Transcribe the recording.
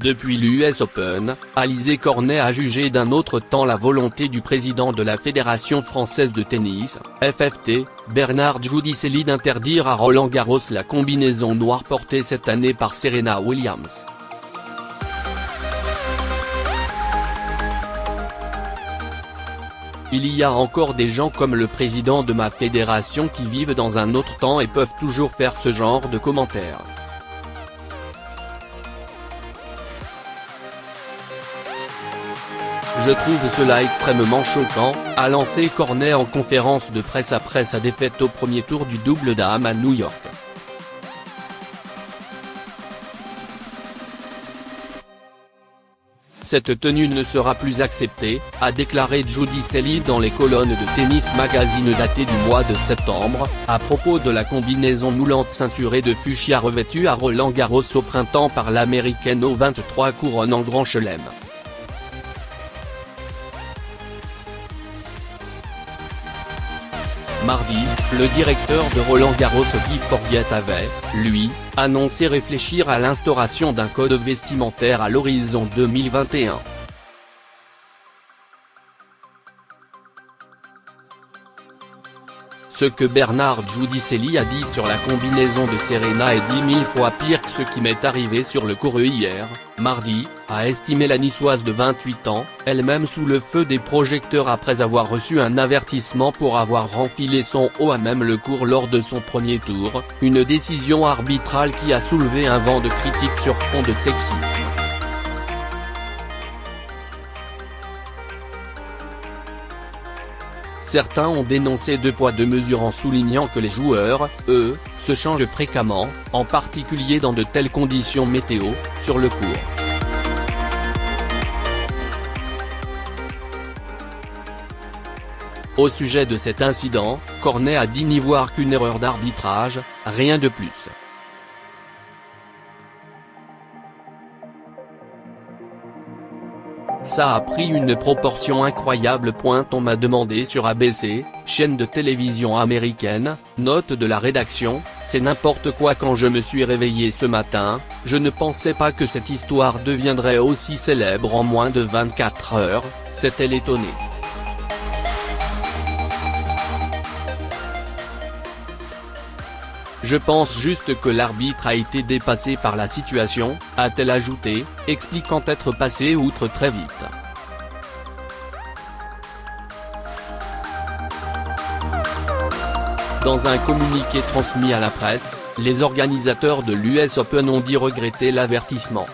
Depuis l'US Open, Alizé Cornet a jugé d'un autre temps la volonté du président de la Fédération française de tennis, FFT, Bernard Giudicelli d'interdire à Roland Garros la combinaison noire portée cette année par Serena Williams. Il y a encore des gens comme le président de ma fédération qui vivent dans un autre temps et peuvent toujours faire ce genre de commentaires. Je trouve cela extrêmement choquant, a lancé Cornet en conférence de presse après sa défaite au premier tour du double dames à New York. Cette tenue ne sera plus acceptée, a déclaré Giudicelli dans les colonnes de Tennis Magazine datées du mois de septembre, à propos de la combinaison moulante ceinturée de fuchsia revêtue à Roland Garros au printemps par l'américaine aux 23 couronnes en Grand Chelem. Mardi, le directeur de Roland Garros Guy Forget avait, lui, annoncé réfléchir à l'instauration d'un code vestimentaire à l'horizon 2021. Ce que Bernard Giudicelli a dit sur la combinaison de Serena est 10 000 fois pire que ce qui m'est arrivé sur le court hier, mardi, a estimé la Niçoise de 28 ans, elle-même sous le feu des projecteurs après avoir reçu un avertissement pour avoir renfilé son haut à même le court lors de son premier tour, une décision arbitrale qui a soulevé un vent de critiques sur fond de sexisme. Certains ont dénoncé deux poids deux mesures en soulignant que les joueurs, eux, se changent fréquemment, en particulier dans de telles conditions météo, sur le court. Au sujet de cet incident, Cornet a dit n'y voir qu'une erreur d'arbitrage, rien de plus. Ça a pris une proportion incroyable. On m'a demandé sur ABC, chaîne de télévision américaine, note de la rédaction, c'est n'importe quoi. Quand je me suis réveillé ce matin, je ne pensais pas que cette histoire deviendrait aussi célèbre en moins de 24 heures, s'est-elle étonnée. Je pense juste que l'arbitre a été dépassé par la situation, a-t-elle ajouté, expliquant être passé outre très vite. Dans un communiqué transmis à la presse, les organisateurs de l'US Open ont dit regretter l'avertissement.